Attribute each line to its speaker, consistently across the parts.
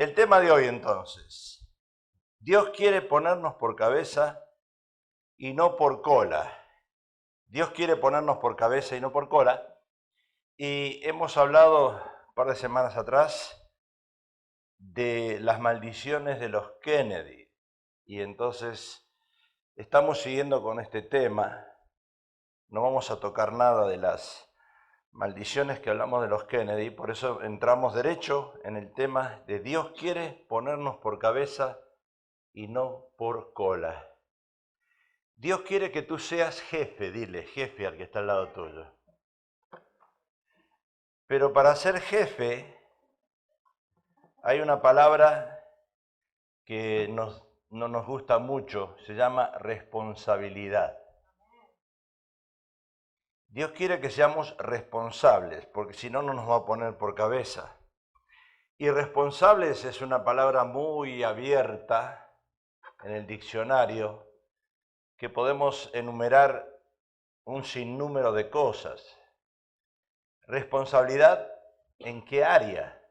Speaker 1: El tema de hoy entonces, Dios quiere ponernos por cabeza y no por cola. Dios quiere ponernos por cabeza y no por cola. Y hemos hablado un par de semanas atrás de las maldiciones de los Kennedy. Y entonces estamos siguiendo con este tema. No vamos a tocar nada de las maldiciones que hablamos de los Kennedy, por eso entramos derecho en el tema de Dios quiere ponernos por cabeza y no por cola. Dios quiere que tú seas jefe, dile, jefe al que está al lado tuyo. Pero para ser jefe hay una palabra que no nos gusta mucho, se llama responsabilidad. Dios quiere que seamos responsables, porque si no, no nos va a poner por cabeza. Y responsables es una palabra muy abierta en el diccionario, que podemos enumerar un sinnúmero de cosas. Responsabilidad, ¿en qué área?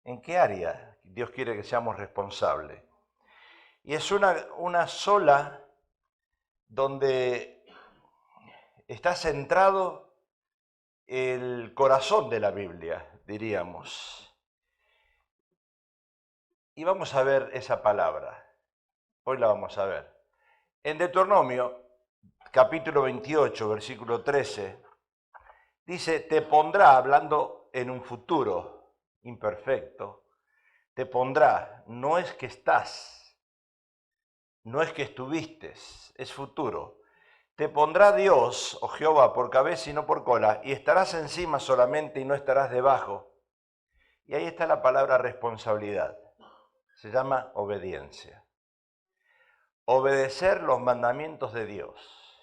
Speaker 1: ¿En qué área Dios quiere que seamos responsables? Y es una sola donde está centrado el corazón de la Biblia, diríamos. Y vamos a ver esa palabra. Hoy la vamos a ver. En Deuteronomio, capítulo 28, versículo 13, dice, te pondrá, hablando en un futuro imperfecto, te pondrá, no es que estás, no es que estuviste, es futuro. Te pondrá Dios, o Jehová, por cabeza y no por cola, y estarás encima solamente y no estarás debajo. Y ahí está la palabra responsabilidad. Se llama obediencia. Obedecer los mandamientos de Dios.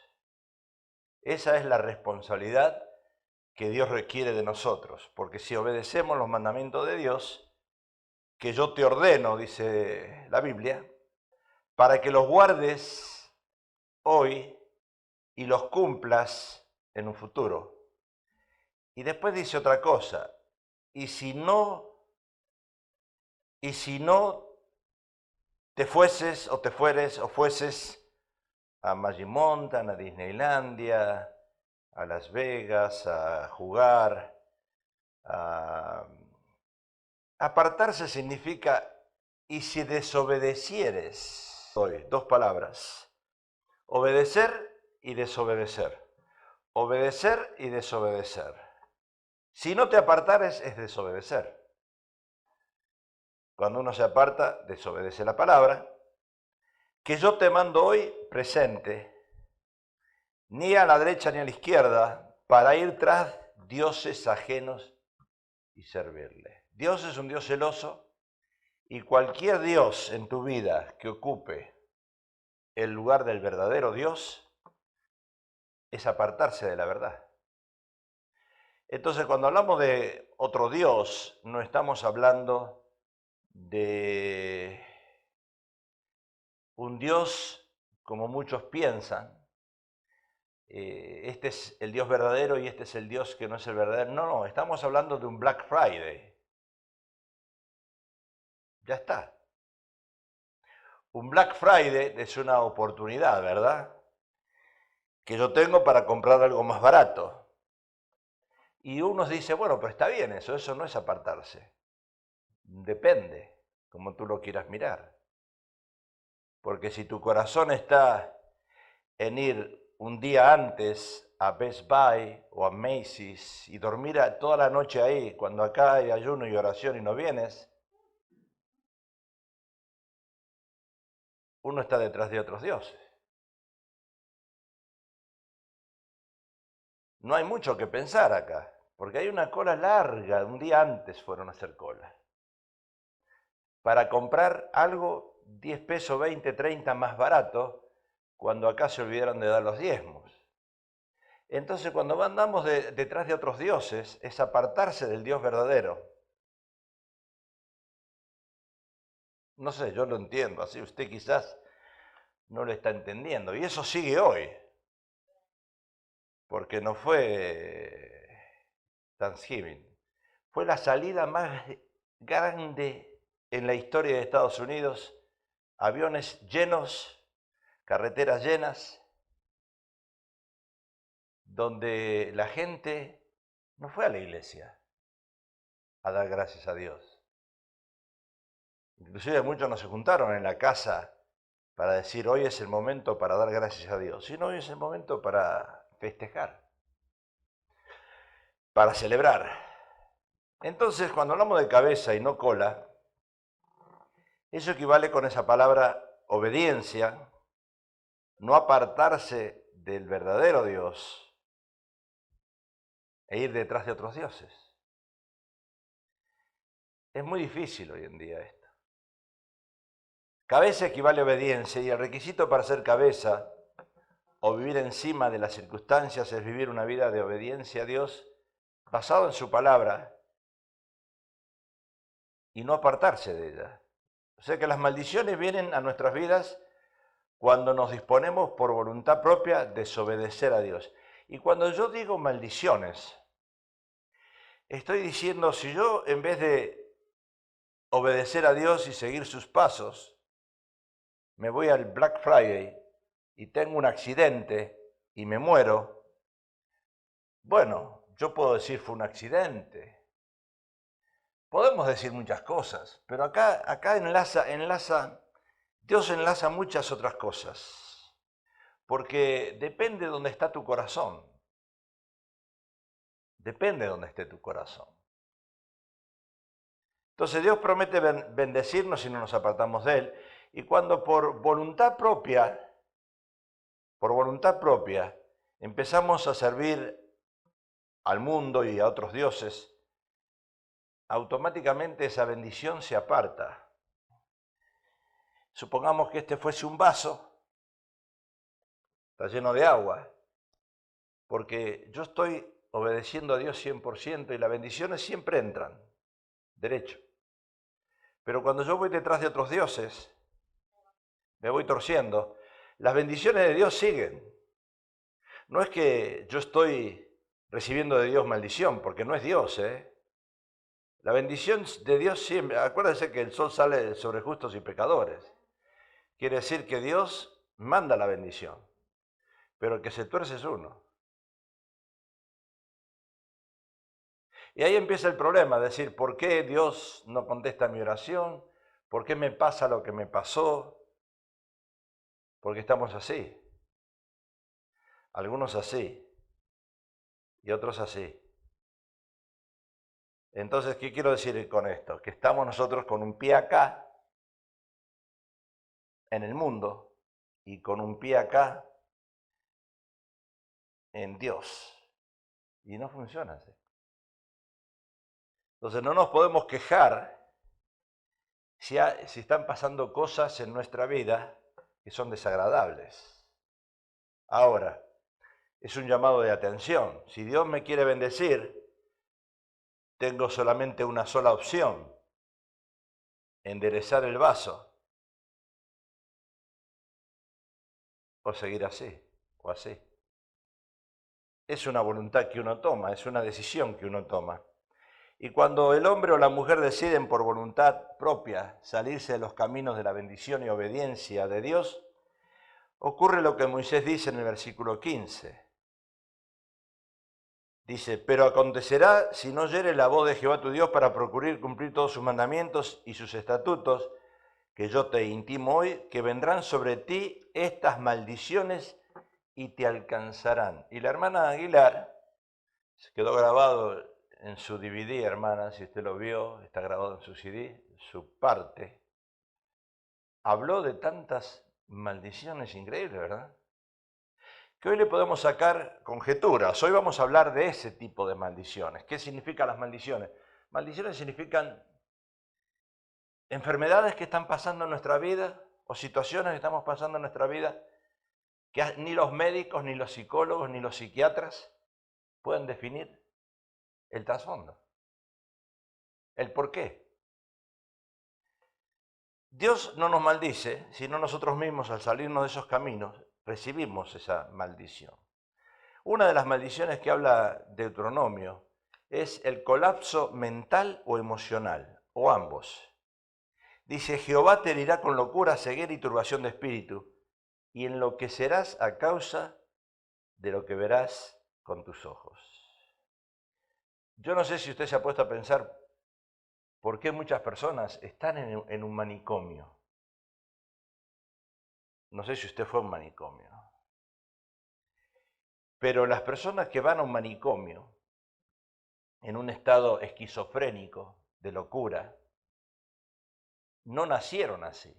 Speaker 1: Esa es la responsabilidad que Dios requiere de nosotros, porque si obedecemos los mandamientos de Dios, que yo te ordeno, dice la Biblia, para que los guardes hoy y los cumplas en un futuro. Y después dice otra cosa, y si no te fueses o te fueres o fueses a Magic Mountain, a Disneylandia, a Las Vegas, a jugar, apartarse significa, y si desobedecieres, hoy, dos palabras, obedecer y desobedecer. Obedecer y desobedecer. Si no te apartares es desobedecer. Cuando uno se aparta, desobedece la palabra. Que yo te mando hoy, presente, ni a la derecha ni a la izquierda, para ir tras dioses ajenos y servirle. Dios es un Dios celoso y cualquier Dios en tu vida que ocupe el lugar del verdadero Dios es apartarse de la verdad. Entonces, cuando hablamos de otro Dios, no estamos hablando de un Dios como muchos piensan, este es el Dios verdadero y este es el Dios que no es el verdadero. No, estamos hablando de un Black Friday. Ya está. Un Black Friday es una oportunidad, ¿verdad? Que yo tengo para comprar algo más barato. Y uno dice, bueno, pero está bien eso no es apartarse. Depende, como tú lo quieras mirar. Porque si tu corazón está en ir un día antes a Best Buy o a Macy's y dormir toda la noche ahí, cuando acá hay ayuno y oración y no vienes, uno está detrás de otros dioses. No hay mucho que pensar acá, porque hay una cola larga, un día antes fueron a hacer cola. Para comprar algo 10 pesos, 20, 30 más barato, cuando acá se olvidaron de dar los diezmos. Entonces, cuando andamos detrás de otros dioses, es apartarse del Dios verdadero. No sé, yo lo entiendo, así usted quizás no lo está entendiendo. Y eso sigue hoy, porque no fue Thanksgiving, fue la salida más grande en la historia de Estados Unidos aviones llenos, carreteras llenas, donde la gente no fue a la iglesia a dar gracias a Dios. Inclusive muchos no se juntaron en la casa para decir hoy es el momento para dar gracias a Dios, sino hoy es el momento para festejar, para celebrar. Entonces, cuando hablamos de cabeza y no cola, eso equivale con esa palabra obediencia, no apartarse del verdadero Dios e ir detrás de otros dioses. Es muy difícil hoy en día esto. Cabeza equivale a obediencia y el requisito para ser cabeza o vivir encima de las circunstancias es vivir una vida de obediencia a Dios basado en su palabra y no apartarse de ella. O sea que las maldiciones vienen a nuestras vidas cuando nos disponemos por voluntad propia a desobedecer a Dios. Y cuando yo digo maldiciones, estoy diciendo, si yo en vez de obedecer a Dios y seguir sus pasos, me voy al Black Friday y tengo un accidente y me muero, bueno, yo puedo decir fue un accidente. Podemos decir muchas cosas, pero acá Dios enlaza muchas otras cosas, porque depende de dónde está tu corazón. Depende de dónde esté tu corazón. Entonces Dios promete bendecirnos si no nos apartamos de Él, y cuando por voluntad propia, empezamos a servir al mundo y a otros dioses, automáticamente esa bendición se aparta. Supongamos que este fuese un vaso, está lleno de agua, porque yo estoy obedeciendo a Dios 100% y las bendiciones siempre entran, derecho. Pero cuando yo voy detrás de otros dioses, me voy torciendo, las bendiciones de Dios siguen. No es que yo estoy recibiendo de Dios maldición, porque no es Dios, La bendición de Dios siempre, acuérdense que el sol sale sobre justos y pecadores. Quiere decir que Dios manda la bendición, pero el que se tuerce es uno. Y ahí empieza el problema, decir, ¿por qué Dios no contesta mi oración? ¿Por qué me pasa lo que me pasó? Porque estamos así. Algunos así y otros así. Entonces, ¿qué quiero decir con esto? Que estamos nosotros con un pie acá, en el mundo, y con un pie acá, en Dios. Y no funciona así. Entonces, no nos podemos quejar si están pasando cosas en nuestra vida que son desagradables. Ahora, es un llamado de atención. Si Dios me quiere bendecir, tengo solamente una sola opción: enderezar el vaso o seguir así o así. Es una voluntad que uno toma, es una decisión que uno toma. Y cuando el hombre o la mujer deciden por voluntad propia salirse de los caminos de la bendición y obediencia de Dios, ocurre lo que Moisés dice en el versículo 15. Dice, pero acontecerá si no oyere la voz de Jehová tu Dios para procurar cumplir todos sus mandamientos y sus estatutos, que yo te intimo hoy, que vendrán sobre ti estas maldiciones y te alcanzarán. Y la hermana Aguilar, se quedó grabado en su DVD, hermana, si usted lo vio, está grabado en su CD, su parte, habló de tantas maldiciones increíbles, ¿verdad? Que hoy le podemos sacar conjeturas. Hoy vamos a hablar de ese tipo de maldiciones. ¿Qué significan las maldiciones? Maldiciones significan enfermedades que están pasando en nuestra vida o situaciones que estamos pasando en nuestra vida que ni los médicos, ni los psicólogos, ni los psiquiatras pueden definir el trasfondo, el por qué. Dios no nos maldice, sino nosotros mismos al salirnos de esos caminos recibimos esa maldición. Una de las maldiciones que habla Deuteronomio es el colapso mental o emocional, o ambos. Dice, Jehová te herirá con locura, ceguera y turbación de espíritu, y enloquecerás a causa de lo que verás con tus ojos. Yo no sé si usted se ha puesto a pensar por qué muchas personas están en un manicomio. No sé si usted fue a un manicomio. Pero las personas que van a un manicomio en un estado esquizofrénico, de locura, no nacieron así.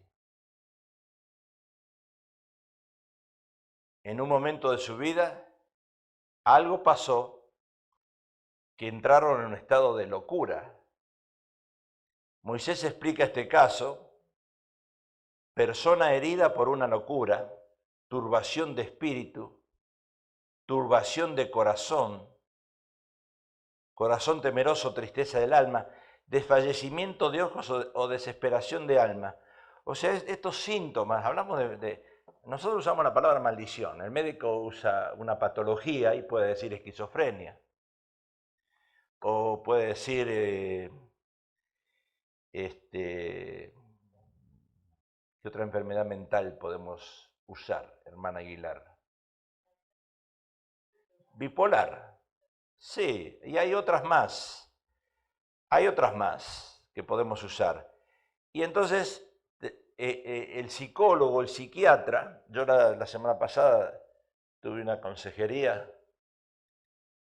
Speaker 1: En un momento de su vida, algo pasó que entraron en un estado de locura. Moisés explica este caso, persona herida por una locura, turbación de espíritu, turbación de corazón, corazón temeroso, tristeza del alma, desfallecimiento de ojos o desesperación de alma. O sea, estos síntomas, hablamos nosotros usamos la palabra maldición, el médico usa una patología y puede decir esquizofrenia, o puede decir, ¿qué otra enfermedad mental podemos usar, hermana Aguilar? Bipolar, sí, y hay otras más que podemos usar. Y entonces el psicólogo, el psiquiatra, yo la semana pasada tuve una consejería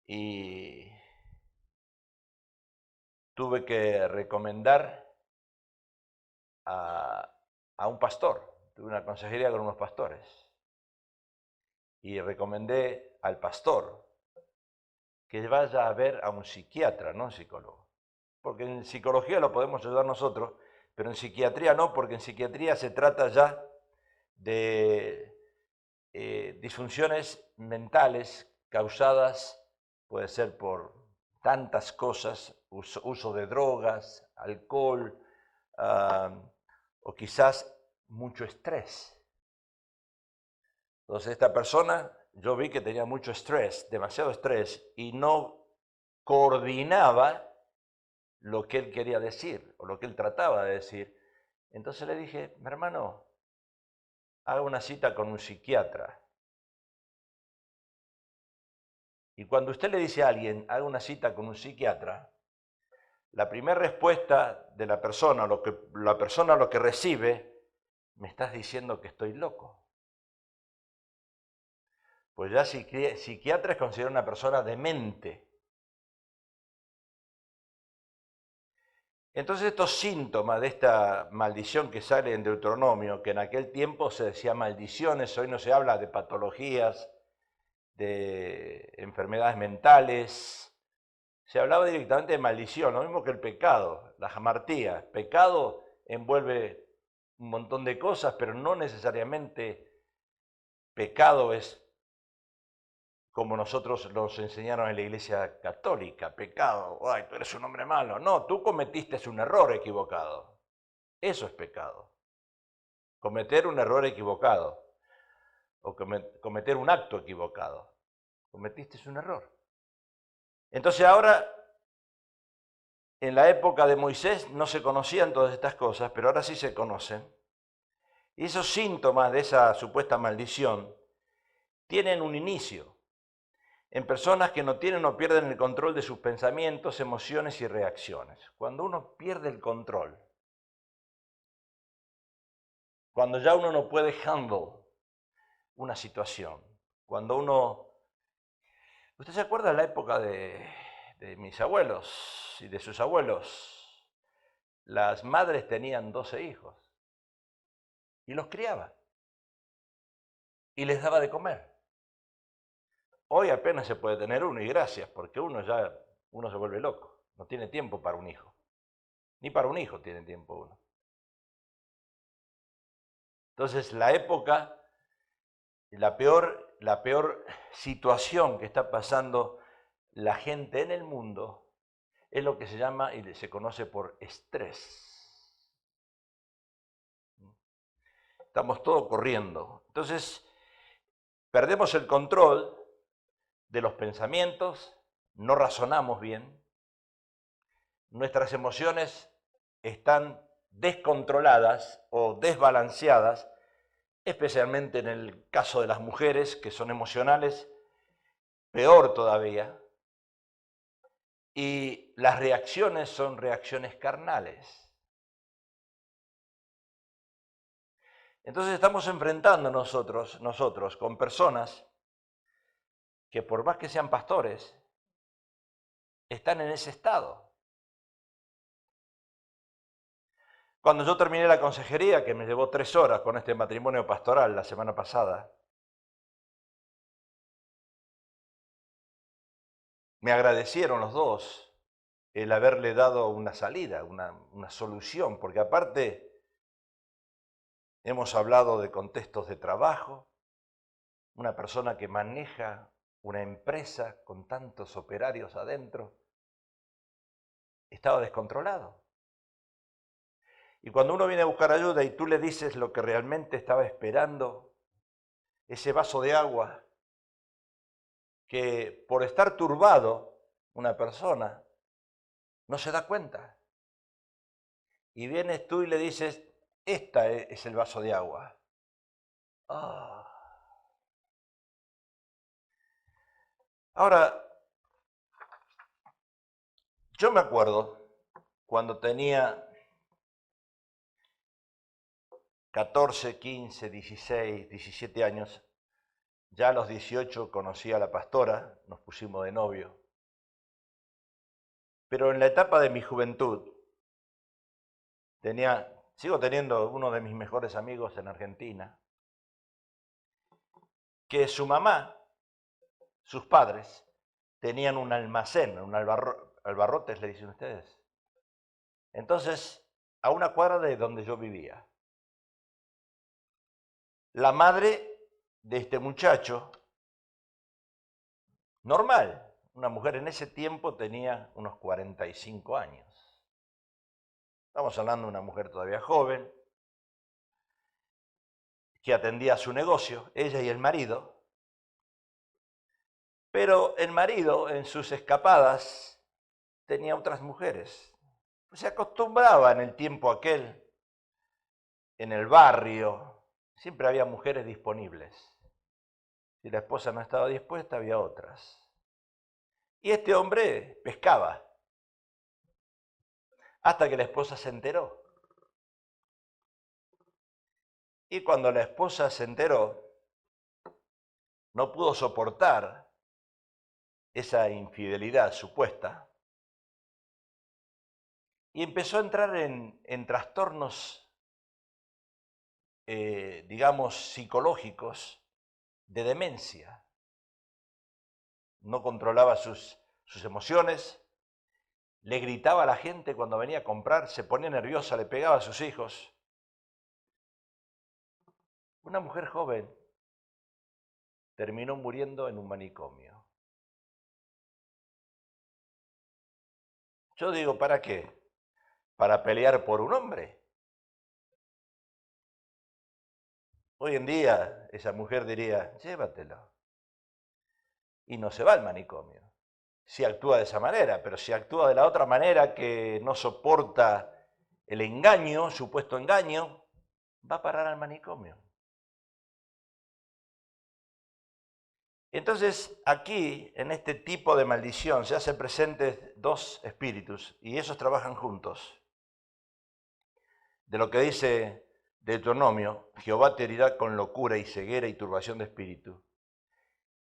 Speaker 1: y tuve que recomendar a un pastor, tuve una consejería con unos pastores y recomendé al pastor que vaya a ver a un psiquiatra, no un psicólogo. Porque en psicología lo podemos ayudar nosotros, pero en psiquiatría no, porque en psiquiatría se trata ya de disfunciones mentales causadas, puede ser por tantas cosas, uso de drogas, alcohol, o quizás mucho estrés. Entonces esta persona, yo vi que tenía mucho estrés, demasiado estrés, y no coordinaba lo que él quería decir, o lo que él trataba de decir. Entonces le dije, mi hermano, haga una cita con un psiquiatra. Y cuando usted le dice a alguien, haga una cita con un psiquiatra, la primera respuesta de la persona lo que recibe, me estás diciendo que estoy loco. Pues ya psiquiatra es considerado una persona demente. Entonces estos síntomas de esta maldición que sale en Deuteronomio, que en aquel tiempo se decía maldiciones, hoy no se habla de patologías, de enfermedades mentales, se hablaba directamente de maldición, lo mismo que el pecado, la jamartía. Pecado envuelve un montón de cosas, pero no necesariamente pecado es como nosotros nos enseñaron en la Iglesia Católica, pecado, ay, tú eres un hombre malo. No, tú cometiste un error equivocado. Eso es pecado. Cometer un error equivocado o cometer un acto equivocado. Cometiste un error. Entonces ahora, en la época de Moisés no se conocían todas estas cosas, pero ahora sí se conocen. Y esos síntomas de esa supuesta maldición tienen un inicio en personas que no tienen o pierden el control de sus pensamientos, emociones y reacciones. Cuando uno pierde el control, cuando ya uno no puede handle una situación, cuando uno... ¿Usted se acuerda de la época de mis abuelos y de sus abuelos? Las madres tenían 12 hijos y los criaba y les daba de comer. Hoy apenas se puede tener uno y gracias, porque uno se vuelve loco, no tiene tiempo para un hijo, ni para un hijo tiene tiempo uno. Entonces la época, la peor situación que está pasando la gente en el mundo es lo que se llama y se conoce por estrés. Estamos todos corriendo. Entonces, perdemos el control de los pensamientos, no razonamos bien, nuestras emociones están descontroladas o desbalanceadas, especialmente en el caso de las mujeres que son emocionales, peor todavía, y las reacciones son reacciones carnales. Entonces estamos enfrentando nosotros con personas que por más que sean pastores, están en ese estado. Cuando yo terminé la consejería, que me llevó 3 horas con este matrimonio pastoral la semana pasada, me agradecieron los dos el haberle dado una salida, una solución, porque aparte hemos hablado de contextos de trabajo, una persona que maneja una empresa con tantos operarios adentro, estaba descontrolado. Y cuando uno viene a buscar ayuda y tú le dices lo que realmente estaba esperando, ese vaso de agua, que por estar turbado una persona no se da cuenta. Y vienes tú y le dices, este es el vaso de agua. Ah. Ahora, yo me acuerdo cuando tenía 14, 15, 16, 17 años, ya a los 18 conocí a la pastora, nos pusimos de novio. Pero en la etapa de mi juventud, sigo teniendo uno de mis mejores amigos en Argentina, que su mamá, sus padres, tenían un almacén, un albarrotes le dicen ustedes. Entonces, a una cuadra de donde yo vivía. La madre de este muchacho, normal, una mujer en ese tiempo tenía unos 45 años. Estamos hablando de una mujer todavía joven, que atendía su negocio, ella y el marido, pero el marido en sus escapadas tenía otras mujeres. Se acostumbraba en el tiempo aquel, en el barrio, siempre había mujeres disponibles. Si la esposa no estaba dispuesta, había otras. Y este hombre pescaba, hasta que la esposa se enteró. Y cuando la esposa se enteró, no pudo soportar esa infidelidad supuesta y empezó a entrar en trastornos, digamos, psicológicos de demencia. No controlaba sus emociones, le gritaba a la gente cuando venía a comprar, se ponía nerviosa, le pegaba a sus hijos. Una mujer joven terminó muriendo en un manicomio. Yo digo, ¿para qué? ¿Para pelear por un hombre? Hoy en día esa mujer diría, llévatelo. Y no se va al manicomio. Si actúa de esa manera, pero si actúa de la otra manera que no soporta el engaño, supuesto engaño, va a parar al manicomio. Entonces, aquí, en este tipo de maldición, se hacen presentes 2 espíritus y esos trabajan juntos. De lo que dice Deuteronomio, Jehová te herirá con locura y ceguera y turbación de espíritu.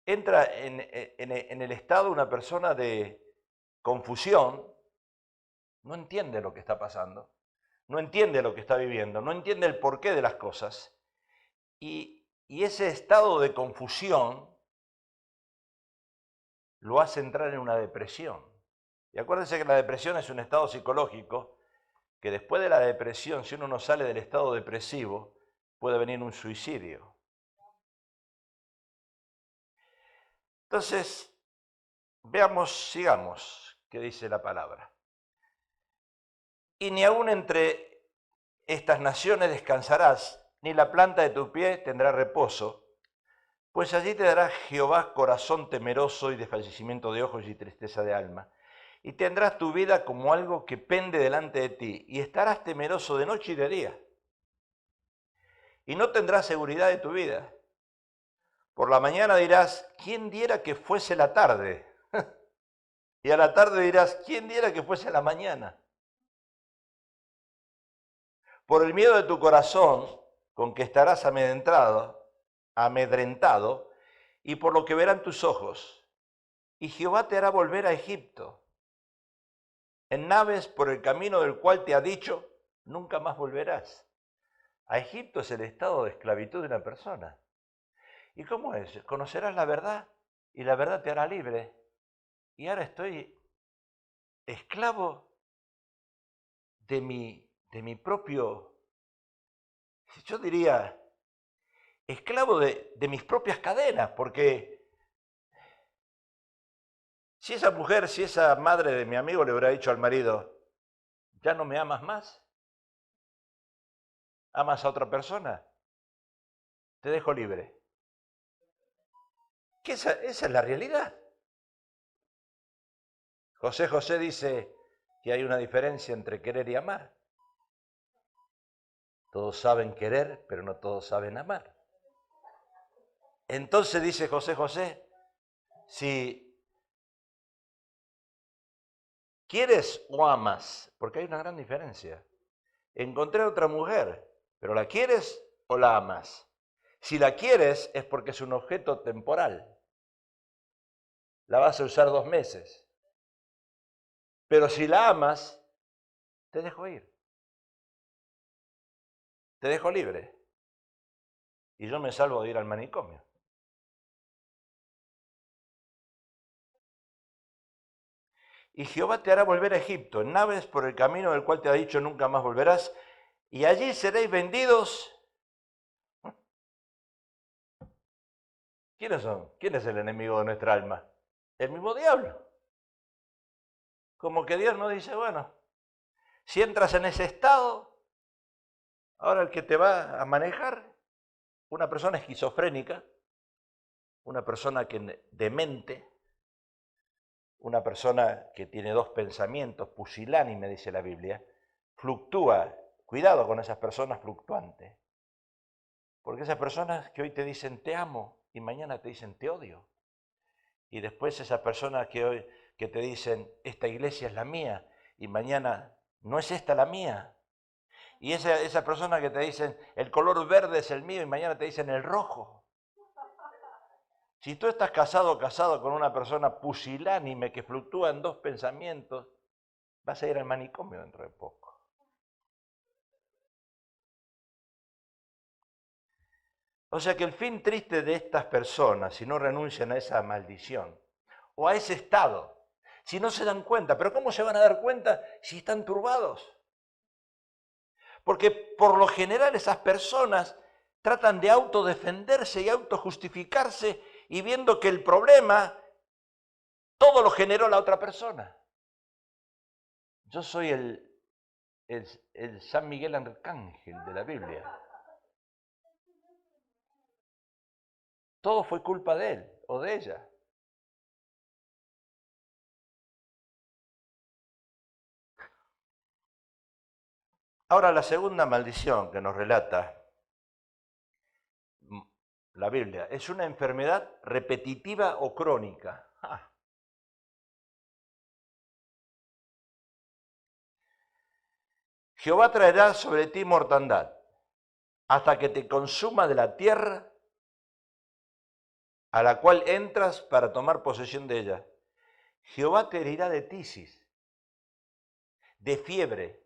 Speaker 1: Entra en el estado una persona de confusión, no entiende lo que está pasando, no entiende lo que está viviendo, no entiende el porqué de las cosas. Y ese estado de confusión lo hace entrar en una depresión. Y acuérdense que la depresión es un estado psicológico que después de la depresión, si uno no sale del estado depresivo, puede venir un suicidio. Entonces, sigamos qué dice la palabra. Y ni aún entre estas naciones descansarás, ni la planta de tu pie tendrá reposo, pues allí te dará Jehová corazón temeroso y desfallecimiento de ojos y tristeza de alma. y tendrás tu vida como algo que pende delante de ti, y estarás temeroso de noche y de día, y no tendrás seguridad de tu vida. Por la mañana dirás, ¿quién diera que fuese la tarde? Y a la tarde dirás, ¿quién diera que fuese la mañana? Por el miedo de tu corazón, con que estarás amedrentado, y por lo que verán tus ojos. Y Jehová te hará volver a Egipto, en naves por el camino del cual te ha dicho, nunca más volverás. A Egipto es el estado de esclavitud de una persona. ¿Y cómo es? Conocerás la verdad y la verdad te hará libre. Y ahora estoy esclavo de mi propio, yo diría, esclavo de mis propias cadenas, porque si esa mujer, si esa madre de mi amigo le hubiera dicho al marido, ¿ya no me amas más? ¿Amas a otra persona? Te dejo libre. Que esa es la realidad. José dice que hay una diferencia entre querer y amar. Todos saben querer, pero no todos saben amar. Entonces dice José, si quieres o amas, porque hay una gran diferencia. Encontré a otra mujer, pero ¿la quieres o la amas? Si la quieres es porque es un objeto temporal. La vas a usar 2 meses. Pero si la amas, te dejo ir. Te dejo libre. Y yo me salvo de ir al manicomio. Y Jehová te hará volver a Egipto, en naves por el camino del cual te ha dicho nunca más volverás, y allí seréis vendidos. ¿Quiénes son? ¿Quién es el enemigo de nuestra alma? El mismo diablo. Como que Dios nos dice, bueno, si entras en ese estado, ahora el que te va a manejar, una persona esquizofrénica, una persona demente, una persona que tiene 2 pensamientos, pusilánime dice la Biblia, fluctúa. Cuidado con esas personas fluctuantes. Porque esas personas que hoy te dicen te amo y mañana te dicen te odio. Y después esas personas que hoy que te dicen esta iglesia es la mía y mañana no es esta la mía. Y esa persona que te dicen el color verde es el mío y mañana te dicen el rojo. Si tú estás casado o casado con una persona pusilánime que fluctúa en 2 pensamientos, vas a ir al manicomio dentro de poco. O sea que el fin triste de estas personas, si no renuncian a esa maldición o a ese estado, si no se dan cuenta, pero ¿cómo se van a dar cuenta si están turbados? Porque por lo general esas personas tratan de autodefenderse y autojustificarse y viendo que el problema todo lo generó la otra persona. Yo soy el San Miguel Arcángel de la Biblia. Todo fue culpa de él o de ella. Ahora, la segunda maldición que nos relata la Biblia es una enfermedad repetitiva o crónica. Jehová traerá sobre ti mortandad hasta que te consuma de la tierra a la cual entras para tomar posesión de ella. Jehová te herirá de tisis, de fiebre,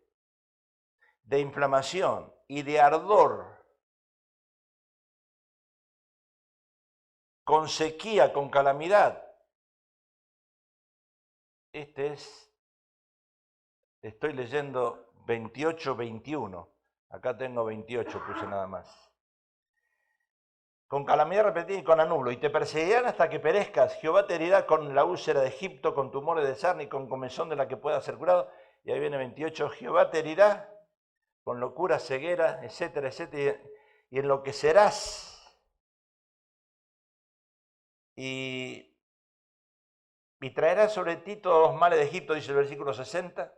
Speaker 1: de inflamación y de ardor, con sequía, con calamidad. Estoy leyendo 28-21. Acá tengo 28, puse nada más. Con calamidad repetida y con anublo, y te perseguirán hasta que perezcas. Jehová te herirá con la úlcera de Egipto, con tumores de sarna y con comezón de la que pueda ser curado. Y ahí viene 28. Jehová te herirá con locura, ceguera, etcétera, etcétera, y enloquecerás. Y y traerá sobre ti todos los males de Egipto, dice el versículo 60.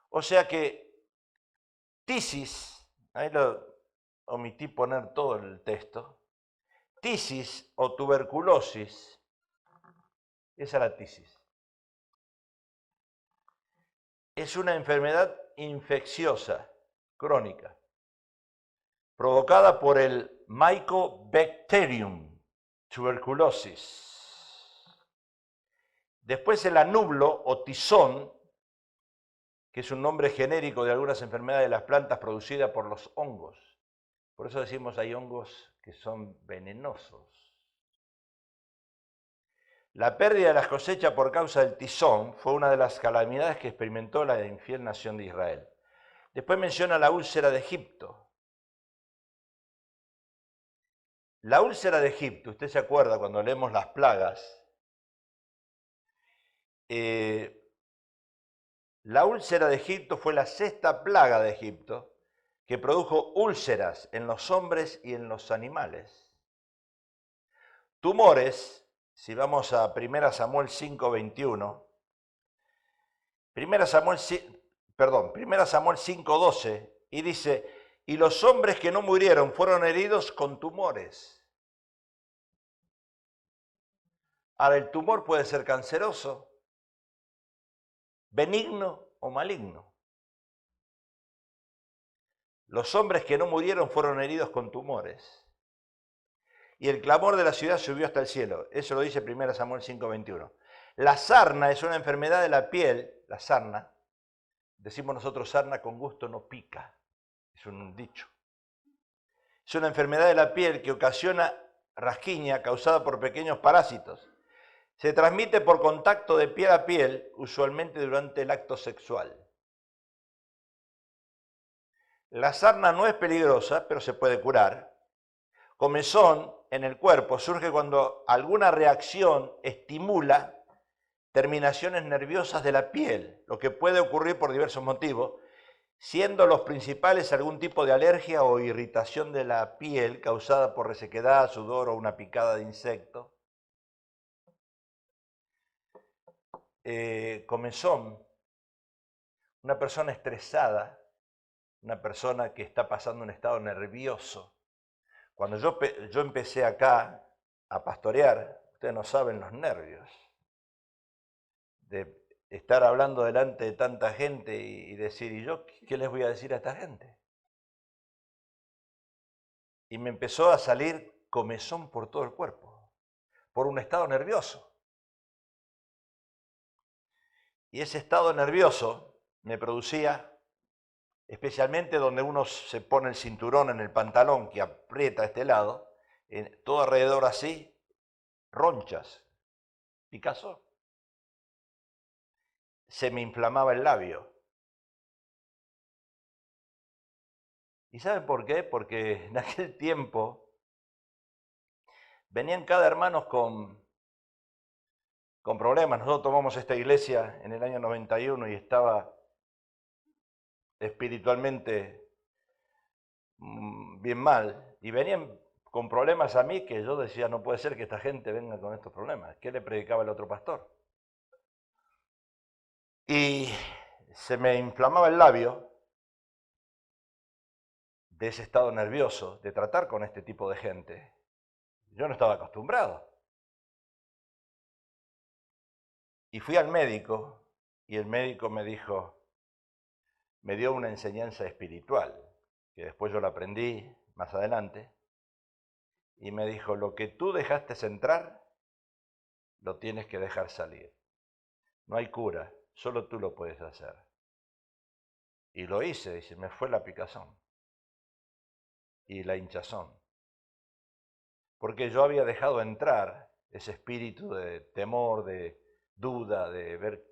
Speaker 1: O sea que tisis, ahí lo omití poner todo el texto, tisis o tuberculosis, esa es la tisis. Es una enfermedad infecciosa, crónica, provocada por el Mycobacterium tuberculosis. Después el anublo o tizón, que es un nombre genérico de algunas enfermedades de las plantas producidas por los hongos. Por eso decimos hay hongos que son venenosos. La pérdida de las cosechas por causa del tizón fue una de las calamidades que experimentó la infiel nación de Israel. Después menciona la úlcera de Egipto. La úlcera de Egipto, usted se acuerda cuando leemos las plagas, la úlcera de Egipto fue la sexta plaga de Egipto que produjo úlceras en los hombres y en los animales. Tumores, si vamos a 1 Samuel 5:21, 1 Samuel 5:12, y dice, y los hombres que no murieron fueron heridos con tumores. Ahora, el tumor puede ser canceroso, benigno o maligno. Los hombres que no murieron fueron heridos con tumores. Y el clamor de la ciudad subió hasta el cielo. Eso lo dice 1 Samuel 5:21. La sarna es una enfermedad de la piel, la sarna. Decimos nosotros sarna con gusto no pica. Es un dicho. Es una enfermedad de la piel que ocasiona rasquiña causada por pequeños parásitos. Se transmite por contacto de piel a piel, usualmente durante el acto sexual. La sarna no es peligrosa, pero se puede curar. Comezón en el cuerpo surge cuando alguna reacción estimula terminaciones nerviosas de la piel, lo que puede ocurrir por diversos motivos, siendo los principales algún tipo de alergia o irritación de la piel causada por resequedad, sudor o una picada de insecto. Comezón, una persona estresada, una persona que está pasando un estado nervioso. Cuando yo empecé acá a pastorear, ustedes no saben los nervios de estar hablando delante de tanta gente y decir, ¿y yo qué les voy a decir a esta gente? Y me empezó a salir comezón por todo el cuerpo, por un estado nervioso. Y ese estado nervioso me producía, especialmente donde uno se pone el cinturón en el pantalón que aprieta a este lado, todo alrededor así, ronchas, picazón. Se me inflamaba el labio. ¿Y saben por qué? Porque en aquel tiempo venían cada hermano con problemas. Nosotros tomamos esta iglesia en el año 91 y estaba espiritualmente bien mal. Y venían con problemas a mí que yo decía, no puede ser que esta gente venga con estos problemas. ¿Qué le predicaba el otro pastor? Y se me inflamaba el labio de ese estado nervioso, de tratar con este tipo de gente. Yo no estaba acostumbrado. Y fui al médico y el médico me dijo, me dio una enseñanza espiritual, que después yo la aprendí más adelante, y me dijo, lo que tú dejaste entrar, lo tienes que dejar salir. No hay cura, solo tú lo puedes hacer. Y lo hice, dice, me fue la picazón y la hinchazón. Porque yo había dejado entrar ese espíritu de temor, de duda, de ver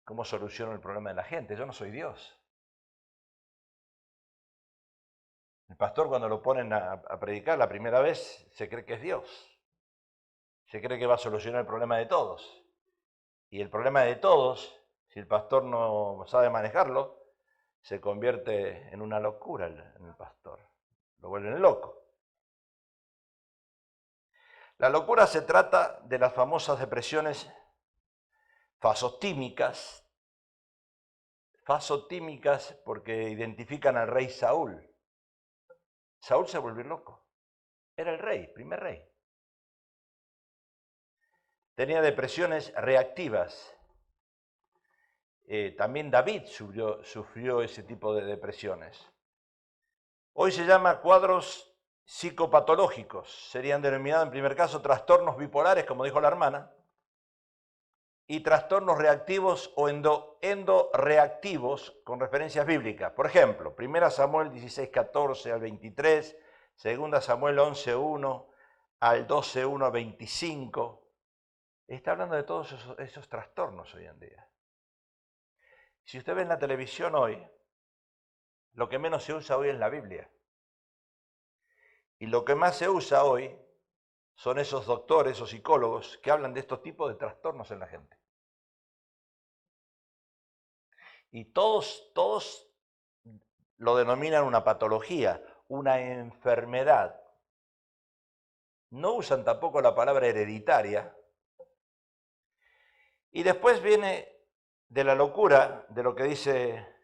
Speaker 1: cómo soluciono el problema de la gente. Yo no soy Dios. El pastor cuando lo ponen a predicar la primera vez se cree que es Dios. Se cree que va a solucionar el problema de todos. Y el problema de todos, si el pastor no sabe manejarlo, se convierte en una locura en el pastor. Lo vuelven loco. La locura se trata de las famosas depresiones fasotímicas porque identifican al rey Saúl. Saúl se volvió loco. Era el rey, primer rey. Tenía depresiones reactivas. También David sufrió ese tipo de depresiones. Hoy se llama cuadros psicopatológicos. Serían denominados en primer caso trastornos bipolares, como dijo la hermana, y trastornos reactivos o endoreactivos con referencias bíblicas. Por ejemplo, 1 Samuel 16:14 al 23, 2 Samuel 11:1 al 12:1 a 25. Está hablando de todos esos trastornos hoy en día. Si usted ve en la televisión hoy, lo que menos se usa hoy es la Biblia. Y lo que más se usa hoy son esos doctores o psicólogos que hablan de estos tipos de trastornos en la gente. Y todos lo denominan una patología, una enfermedad. No usan tampoco la palabra hereditaria. Y después viene de la locura, de lo que dice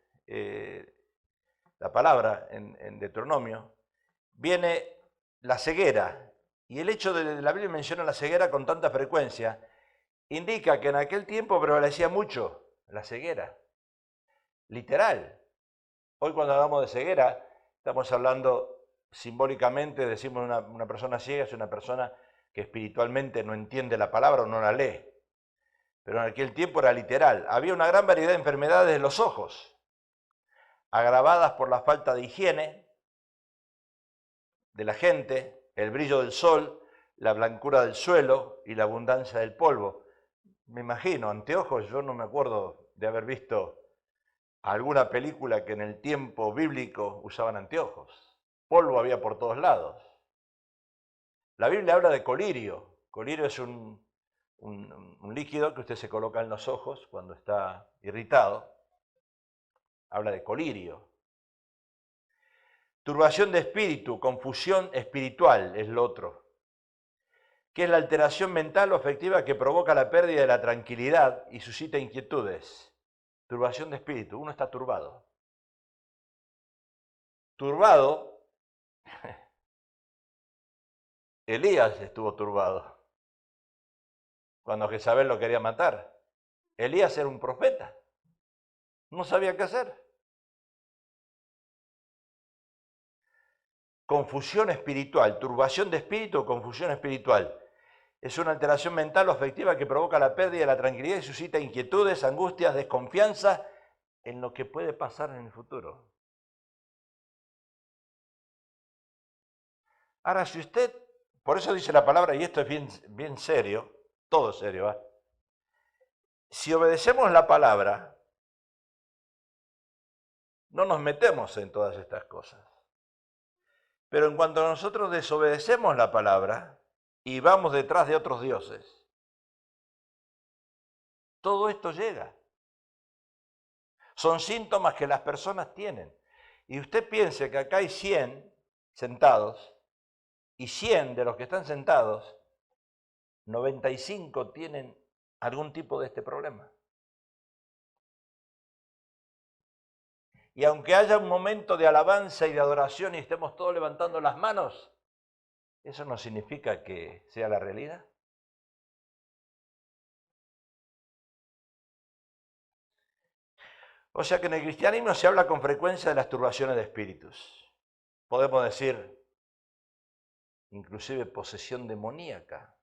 Speaker 1: la palabra en Deuteronomio, viene la ceguera. Y el hecho de que la Biblia menciona la ceguera con tanta frecuencia indica que en aquel tiempo prevalecía mucho la ceguera. Literal. Hoy cuando hablamos de ceguera, estamos hablando simbólicamente, decimos una persona ciega es una persona que espiritualmente no entiende la palabra o no la lee. Pero en aquel tiempo era literal. Había una gran variedad de enfermedades de los ojos, agravadas por la falta de higiene de la gente, el brillo del sol, la blancura del suelo y la abundancia del polvo. Me imagino, anteojos, yo no me acuerdo de haber visto alguna película que en el tiempo bíblico usaban anteojos. Polvo había por todos lados. La Biblia habla de colirio. Colirio es un líquido que usted se coloca en los ojos cuando está irritado. Habla de colirio. Turbación de espíritu, confusión espiritual es lo otro, que es la alteración mental o afectiva que provoca la pérdida de la tranquilidad y suscita inquietudes. Turbación de espíritu, uno está turbado. Turbado, Elías estuvo turbado cuando Jezabel lo quería matar. Elías era un profeta, no sabía qué hacer. Confusión espiritual, turbación de espíritu o confusión espiritual. Es una alteración mental o afectiva que provoca la pérdida de la tranquilidad y suscita inquietudes, angustias, desconfianza en lo que puede pasar en el futuro. Ahora, si usted, por eso dice la palabra, y esto es bien serio, todo serio, ¿eh? Si obedecemos la palabra, no nos metemos en todas estas cosas. Pero en cuanto nosotros desobedecemos la palabra y vamos detrás de otros dioses, todo esto llega. Son síntomas que las personas tienen. Y usted piense que acá hay 100 sentados, y 100 de los que están sentados, 95 tienen algún tipo de este problema. Y aunque haya un momento de alabanza y de adoración y estemos todos levantando las manos, ¿eso no significa que sea la realidad? O sea que en el cristianismo se habla con frecuencia de las turbaciones de espíritus. Podemos decir, inclusive posesión demoníaca.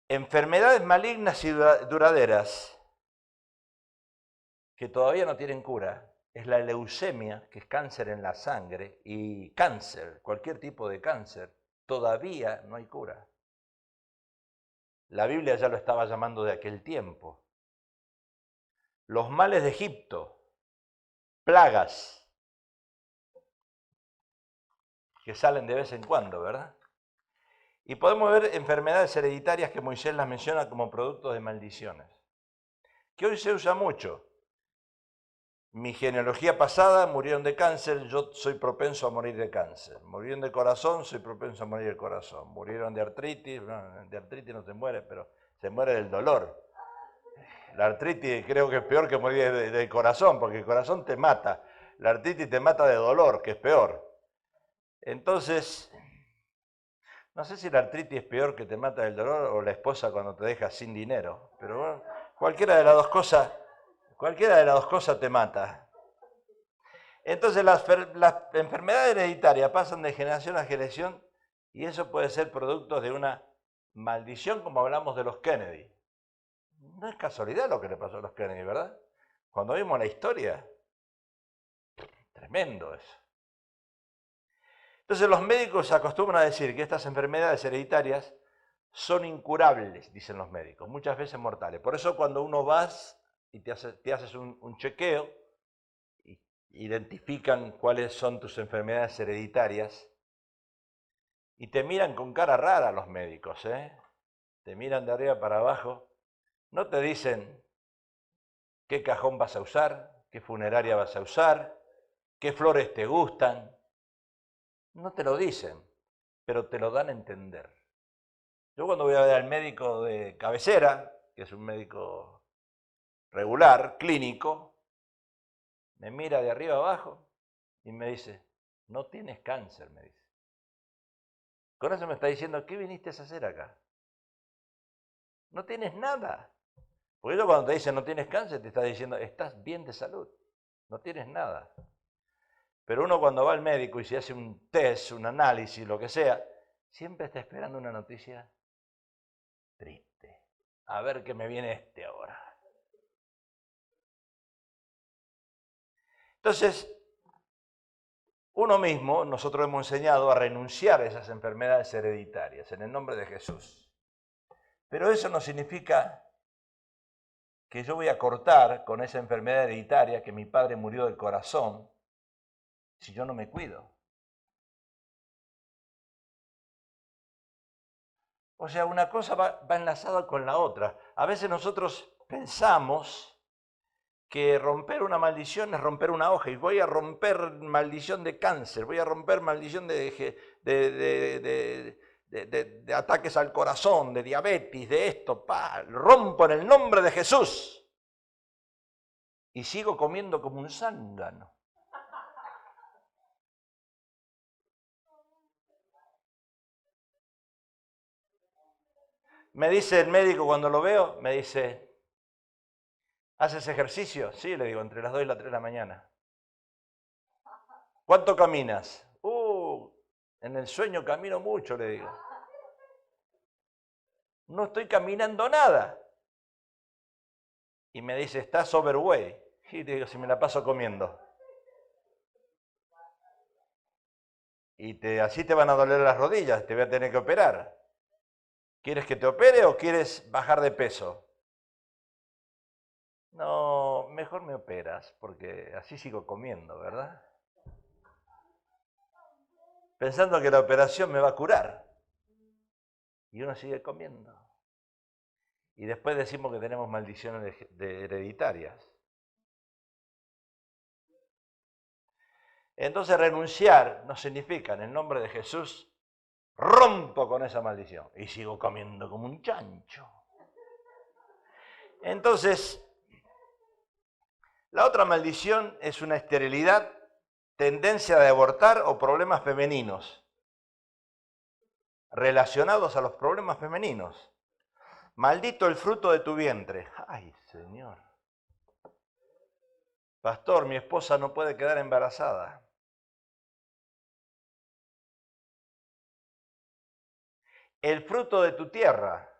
Speaker 1: Enfermedades malignas y duraderas que todavía no tienen cura es la leucemia, que es cáncer en la sangre, y cáncer, cualquier tipo de cáncer, todavía no hay cura. La Biblia ya lo estaba llamando de aquel tiempo. Los males de Egipto, plagas, que salen de vez en cuando, ¿verdad? Y podemos ver enfermedades hereditarias que Moisés las menciona como productos de maldiciones, que hoy se usa mucho. mi genealogía pasada murieron de cáncer, yo soy propenso a morir de cáncer. Murieron de corazón, soy propenso a morir de corazón. Murieron de artritis, no, de artritis no se muere, pero se muere del dolor. La artritis creo que es peor que morir del corazón, porque el corazón te mata. La artritis te mata de dolor, que es peor. Entonces, no sé si la artritis es peor que te mata del dolor o la esposa cuando te deja sin dinero, pero bueno, cualquiera de las dos cosas te mata. Entonces las enfermedades hereditarias pasan de generación a generación y eso puede ser producto de una maldición, como hablamos de los Kennedy. No es casualidad lo que le pasó a los Kennedy, ¿verdad? Cuando vimos la historia, tremendo eso. Entonces los médicos acostumbran a decir que estas enfermedades hereditarias son incurables, dicen los médicos, muchas veces mortales. Por eso cuando uno vas y te haces un chequeo, identifican cuáles son tus enfermedades hereditarias y te miran con cara rara los médicos, ¿eh? Te miran de arriba para abajo, no te dicen qué cajón vas a usar, qué funeraria vas a usar, qué flores te gustan, no te lo dicen, pero te lo dan a entender. Yo cuando voy a ver al médico de cabecera, que es un médico regular, clínico, me mira de arriba abajo y me dice, no tienes cáncer, me dice. Con eso me está diciendo, ¿qué viniste a hacer acá? No tienes nada. Porque ellos cuando te dicen no tienes cáncer, te está diciendo, estás bien de salud, no tienes nada. Pero uno cuando va al médico y se hace un test, un análisis, lo que sea, siempre está esperando una noticia triste. A ver qué me viene ahora. Entonces, uno mismo, nosotros hemos enseñado a renunciar a esas enfermedades hereditarias en el nombre de Jesús. Pero eso no significa que yo voy a cortar con esa enfermedad hereditaria que mi padre murió del corazón si yo no me cuido. O sea, una cosa va enlazada con la otra. A veces nosotros pensamos que romper una maldición es romper una hoja, y voy a romper maldición de cáncer, voy a romper maldición de ataques al corazón, de diabetes, de esto, rompo en el nombre de Jesús. Y sigo comiendo como un zángano. Me dice el médico cuando lo veo, me dice, ¿haces ejercicio? Sí, le digo, entre las 2 y las 3 de la mañana. ¿Cuánto caminas? En el sueño camino mucho, le digo. No estoy caminando nada. Y me dice, estás overweight. Y le digo, si me la paso comiendo. Y así te van a doler las rodillas, te voy a tener que operar. ¿Quieres que te opere o quieres bajar de peso? No, mejor me operas, porque así sigo comiendo, ¿verdad? Pensando que la operación me va a curar. Y uno sigue comiendo. Y después decimos que tenemos maldiciones hereditarias. Entonces renunciar no significa, en el nombre de Jesús, rompo con esa maldición y sigo comiendo como un chancho. Entonces, la otra maldición es una esterilidad, tendencia de abortar o problemas femeninos, relacionados a los problemas femeninos. Maldito el fruto de tu vientre. Ay, Señor. Pastor, mi esposa no puede quedar embarazada. El fruto de tu tierra.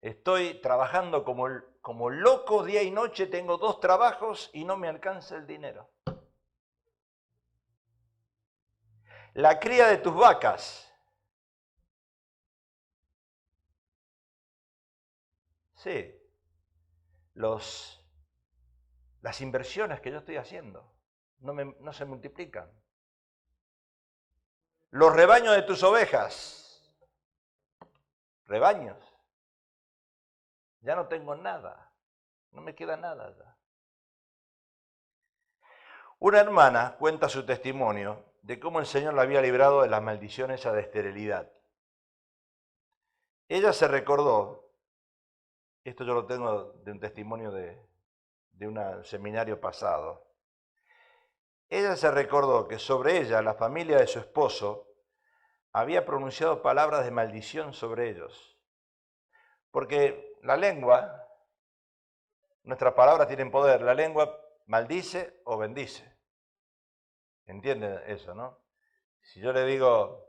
Speaker 1: Estoy trabajando como loco día y noche, tengo 2 trabajos y no me alcanza el dinero. La cría de tus vacas. Sí, las inversiones que yo estoy haciendo no se multiplican. Los rebaños de tus ovejas. Rebaños. Ya no tengo nada. No me queda nada ya. Una hermana cuenta su testimonio de cómo el Señor la había librado de las maldiciones de esterilidad. Ella se recordó, esto yo lo tengo de un testimonio de un seminario pasado, ella se recordó que sobre ella, la familia de su esposo, había pronunciado palabras de maldición sobre ellos. Porque la lengua, nuestras palabras tienen poder, la lengua maldice o bendice. ¿Entienden eso, no? Si yo le digo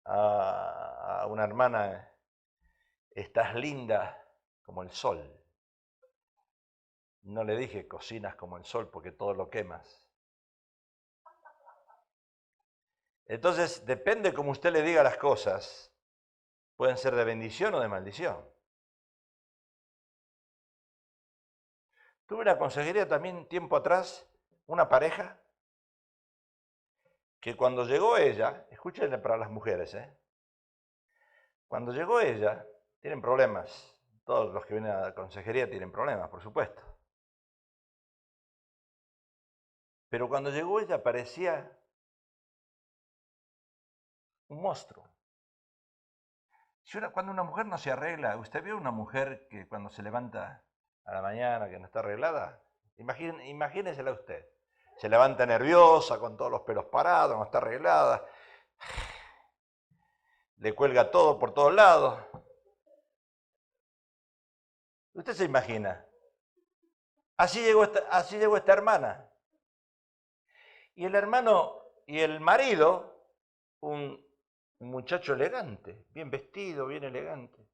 Speaker 1: a una hermana, estás linda como el sol, no le dije cocinas como el sol porque todo lo quemas. Entonces, depende cómo usted le diga las cosas, pueden ser de bendición o de maldición. Tuve una consejería también tiempo atrás, una pareja, que cuando llegó ella, escúchenle para las mujeres, cuando llegó ella, tienen problemas, todos los que vienen a la consejería tienen problemas, por supuesto. Pero cuando llegó ella parecía un monstruo. Cuando una mujer no se arregla, ¿usted vio una mujer que cuando se levanta a la mañana que no está arreglada? Imagínesela usted. Se levanta nerviosa, con todos los pelos parados, no está arreglada. Le cuelga todo por todos lados. Usted se imagina. Así llegó esta hermana. Y el hermano y el marido, un muchacho elegante, bien vestido, bien elegante.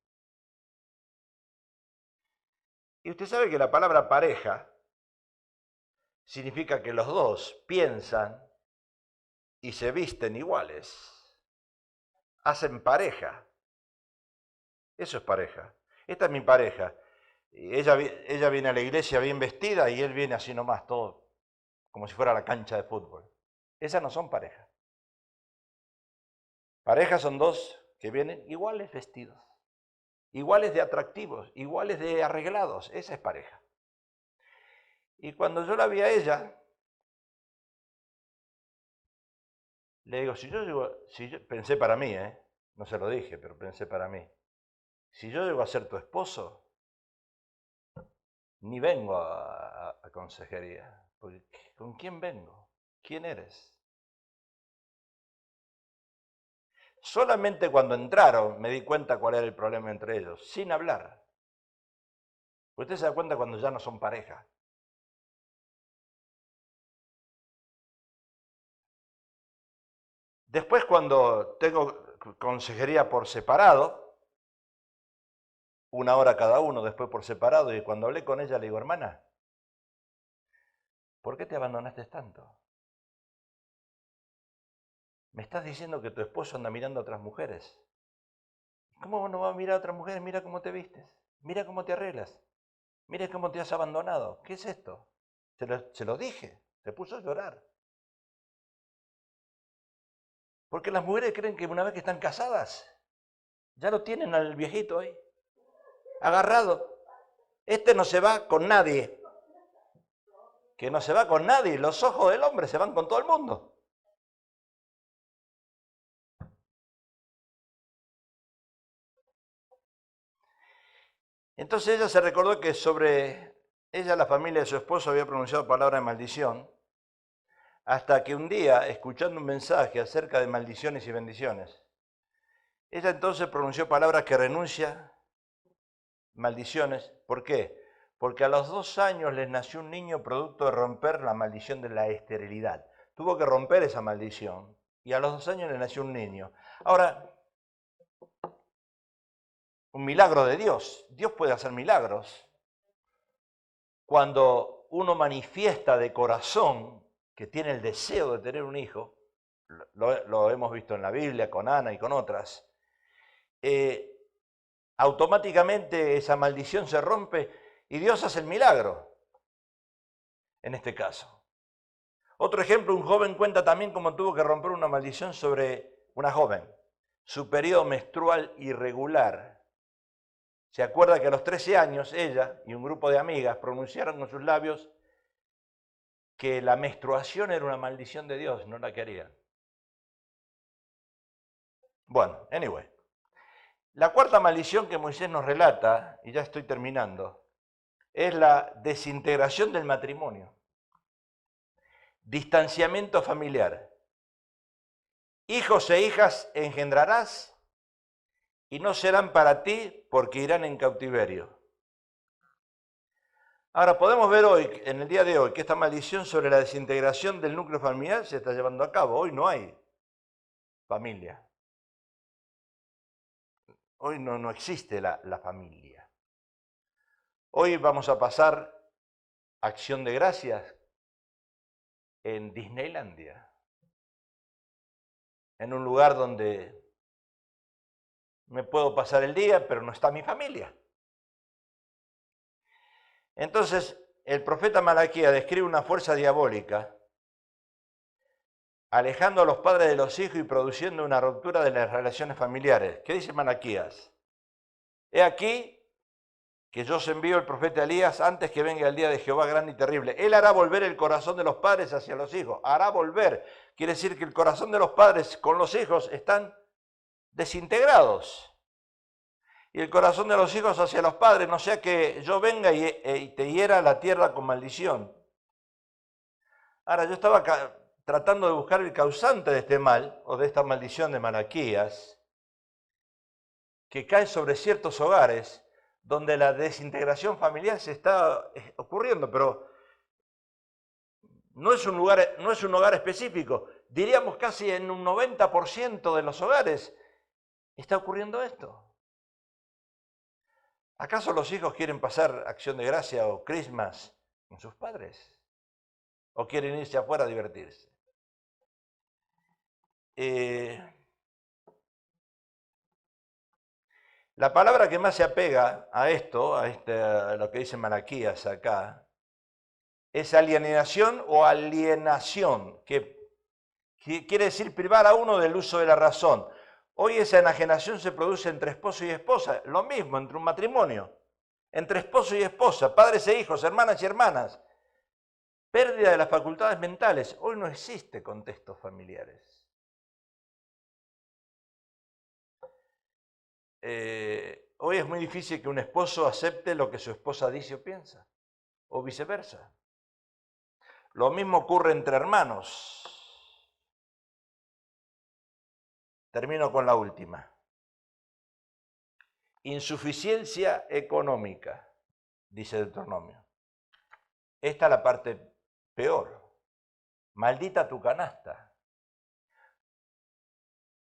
Speaker 1: Y usted sabe que la palabra pareja significa que los dos piensan y se visten iguales. Hacen pareja. Eso es pareja. Esta es mi pareja. Ella viene a la iglesia bien vestida y él viene así nomás, todo como si fuera la cancha de fútbol. Esas no son parejas. Parejas son dos que vienen iguales vestidos, iguales de atractivos, iguales de arreglados. Esa es pareja. Y cuando yo la vi a ella, le digo, pensé para mí, no se lo dije, pero pensé para mí. Si yo llego a ser tu esposo, ni vengo a consejería. Porque, ¿con quién vengo? ¿Quién eres? Solamente cuando entraron me di cuenta cuál era el problema entre ellos, sin hablar. Usted se da cuenta cuando ya no son pareja. Después, cuando tengo consejería por separado, 1 hora cada uno, después por separado, y cuando hablé con ella le digo, hermana, ¿por qué te abandonaste tanto? Me estás diciendo que tu esposo anda mirando a otras mujeres. ¿Cómo no va a mirar a otras mujeres? Mira cómo te vistes, mira cómo te arreglas, mira cómo te has abandonado. ¿Qué es esto? Se lo dije, se puso a llorar. Porque las mujeres creen que una vez que están casadas, ya lo tienen al viejito ahí, agarrado. Este no se va con nadie. Que no se va con nadie. Los ojos del hombre se van con todo el mundo. Entonces ella se recordó que sobre ella, la familia de su esposo, había pronunciado palabras de maldición, hasta que un día, escuchando un mensaje acerca de maldiciones y bendiciones, ella entonces pronunció palabras que renuncia, maldiciones. ¿Por qué? Porque a los 2 años les nació un niño producto de romper la maldición de la esterilidad. Tuvo que romper esa maldición y a los 2 años le nació un niño. Ahora, un milagro de Dios. Dios puede hacer milagros. Cuando uno manifiesta de corazón que tiene el deseo de tener un hijo, lo hemos visto en la Biblia con Ana y con otras, automáticamente esa maldición se rompe y Dios hace el milagro, en este caso. Otro ejemplo, un joven cuenta también cómo tuvo que romper una maldición sobre una joven. Su periodo menstrual irregular se acuerda que a los 13 años ella y un grupo de amigas pronunciaron con sus labios que la menstruación era una maldición de Dios, no la querían. Bueno, anyway. La cuarta maldición que Moisés nos relata, y ya estoy terminando, es la desintegración del matrimonio, distanciamiento familiar. Hijos e hijas engendrarás y no serán para ti porque irán en cautiverio. Ahora, podemos ver hoy, en el día de hoy, que esta maldición sobre la desintegración del núcleo familiar se está llevando a cabo. Hoy no hay familia. Hoy no existe la familia. Hoy vamos a pasar Acción de Gracias en Disneylandia, en un lugar donde me puedo pasar el día, pero no está mi familia. Entonces, el profeta Malaquías describe una fuerza diabólica, alejando a los padres de los hijos y produciendo una ruptura de las relaciones familiares. ¿Qué dice Malaquías? He aquí que yo os envío el profeta Elías antes que venga el día de Jehová grande y terrible. Él hará volver el corazón de los padres hacia los hijos. Hará volver. Quiere decir que el corazón de los padres con los hijos están desintegrados. Y el corazón de los hijos hacia los padres, no sea que yo venga y te hiera la tierra con maldición. Ahora, yo estaba tratando de buscar el causante de este mal, o de esta maldición de Malaquías, que cae sobre ciertos hogares, donde la desintegración familiar se está ocurriendo, pero no es un hogar específico. Diríamos casi en un 90% de los hogares está ocurriendo esto. ¿Acaso los hijos quieren pasar Acción de Gracia o Christmas con sus padres? ¿O quieren irse afuera a divertirse? La palabra que más se apega a esto, a lo que dice Malaquías acá, es alienación o alienación, que quiere decir privar a uno del uso de la razón. Hoy esa enajenación se produce entre esposo y esposa, lo mismo entre un matrimonio, entre esposo y esposa, padres e hijos, hermanas y hermanas. Pérdida de las facultades mentales. Hoy no existe contextos familiares. Hoy es muy difícil que un esposo acepte lo que su esposa dice o piensa, o viceversa. Lo mismo ocurre entre hermanos. Termino con la última. Insuficiencia económica, dice Deuteronomio. Esta es la parte peor. Maldita tu canasta,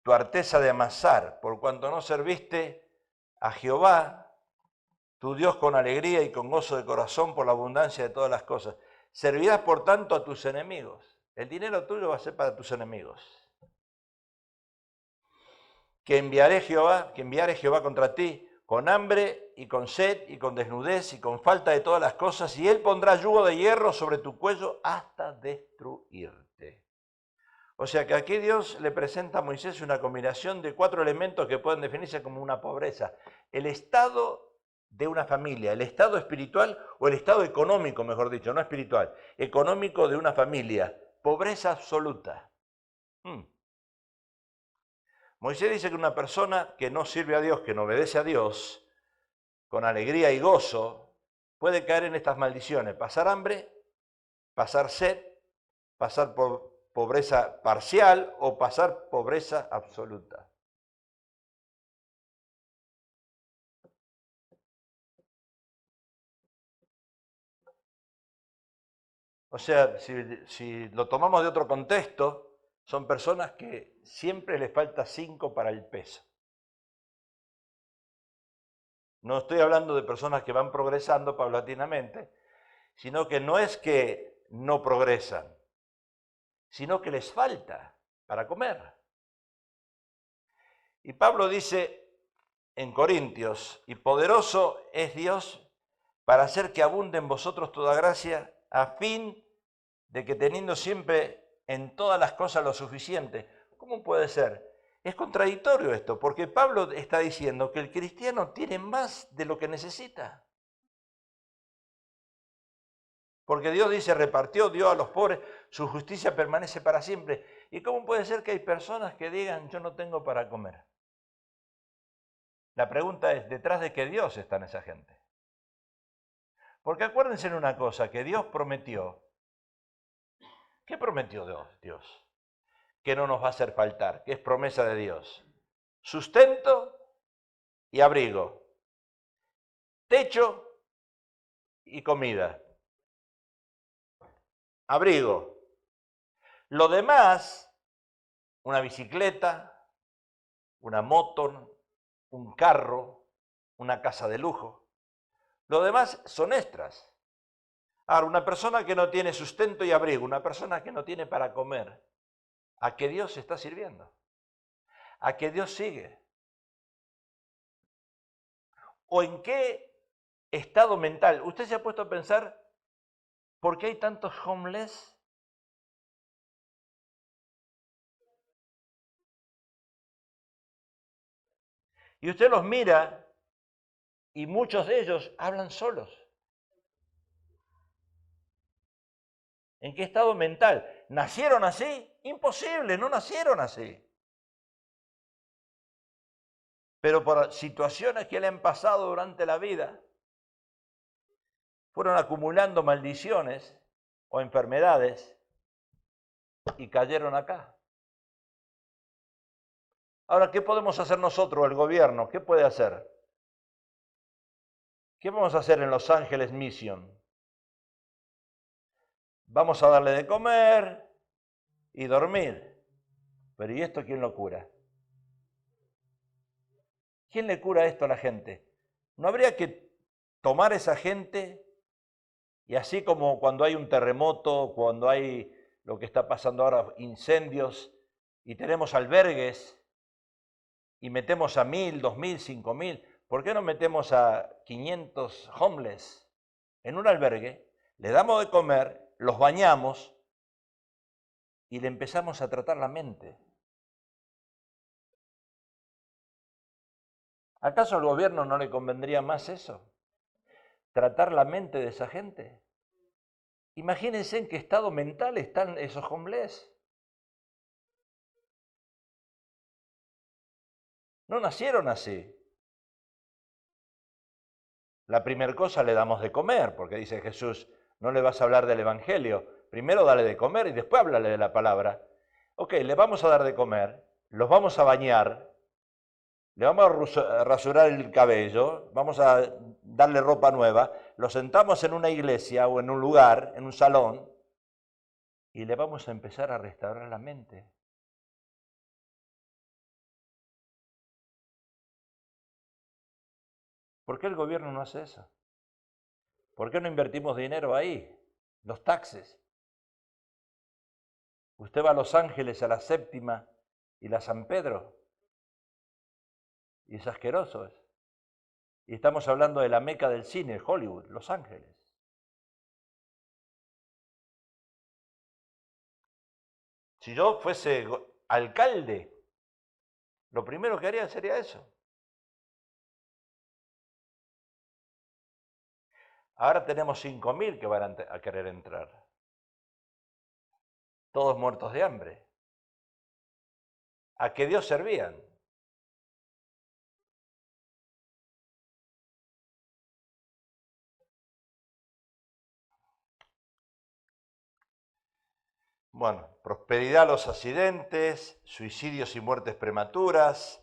Speaker 1: tu arteza de amasar, por cuanto no serviste a Jehová, tu Dios, con alegría y con gozo de corazón por la abundancia de todas las cosas. Servirás, por tanto, a tus enemigos. El dinero tuyo va a ser para tus enemigos. Que enviare Jehová contra ti con hambre y con sed y con desnudez y con falta de todas las cosas, y él pondrá yugo de hierro sobre tu cuello hasta destruirte. O sea que aquí Dios le presenta a Moisés una combinación de 4 elementos que pueden definirse como una pobreza. El estado de una familia, el estado espiritual o el estado económico, mejor dicho, no espiritual, económico de una familia. Pobreza absoluta. Moisés dice que una persona que no sirve a Dios, que no obedece a Dios, con alegría y gozo, puede caer en estas maldiciones: pasar hambre, pasar sed, pasar por pobreza parcial o pasar pobreza absoluta. O sea, si lo tomamos de otro contexto, son personas que siempre les falta 5 para el peso. No estoy hablando de personas que van progresando paulatinamente, sino que no es que no progresan, sino que les falta para comer. Y Pablo dice en Corintios: y poderoso es Dios para hacer que abunde en vosotros toda gracia, a fin de que, teniendo siempre en todas las cosas lo suficiente. ¿Cómo puede ser Es contradictorio esto, porque Pablo está diciendo que el cristiano tiene más de lo que necesita. Porque Dios dice, repartió, dio a los pobres, su justicia permanece para siempre. ¿Y cómo puede ser que hay personas que digan, yo no tengo para comer? La pregunta es, ¿detrás de qué Dios está esa gente? Porque acuérdense en una cosa, que Dios prometió. ¿Qué prometió Dios? Que no nos va a hacer faltar, que es promesa de Dios. Sustento y abrigo. Techo y comida. Abrigo. Lo demás, una bicicleta, una moto, un carro, una casa de lujo. Lo demás son extras. Ahora, una persona que no tiene sustento y abrigo, una persona que no tiene para comer, ¿a qué Dios se está sirviendo? ¿A qué Dios sigue? ¿O en qué estado mental? ¿Usted se ha puesto a pensar por qué hay tantos homeless? Y usted los mira y muchos de ellos hablan solos. ¿En qué estado mental? ¿Nacieron así? Imposible, no nacieron así. Pero por situaciones que le han pasado durante la vida, fueron acumulando maldiciones o enfermedades y cayeron acá. Ahora, ¿qué podemos hacer nosotros, el gobierno? ¿Qué puede hacer? ¿Qué vamos a hacer en Los Ángeles Mission? Vamos a darle de comer y dormir. Pero ¿y esto quién lo cura? ¿Quién le cura esto a la gente? ¿No habría que tomar esa gente y así como cuando hay un terremoto, cuando hay lo que está pasando ahora, incendios, y tenemos albergues, y metemos a 1000, 2000, 5000, ¿por qué no metemos a 500 homeless en un albergue? Le damos de comer, los bañamos y le empezamos a tratar la mente. ¿Acaso al gobierno no le convendría más eso? Tratar la mente de esa gente. Imagínense en qué estado mental están esos homeless. No nacieron así. La primera cosa le damos de comer, porque dice Jesús, no le vas a hablar del Evangelio, primero dale de comer y después háblale de la palabra. Ok, le vamos a dar de comer, los vamos a bañar, le vamos a rasurar el cabello, vamos a darle ropa nueva, lo sentamos en una iglesia o en un lugar, en un salón, y le vamos a empezar a restaurar la mente. ¿Por qué el gobierno no hace eso? ¿Por qué no invertimos dinero ahí? Los taxes. Usted va a Los Ángeles a la Séptima y la San Pedro, y es asqueroso eso. Y estamos hablando de la meca del cine, Hollywood, Los Ángeles. Si yo fuese alcalde, lo primero que haría sería eso. Ahora tenemos 5000 que van a querer entrar. Todos muertos de hambre. ¿A qué Dios servían? Bueno, prosperidad a los accidentes, suicidios y muertes prematuras,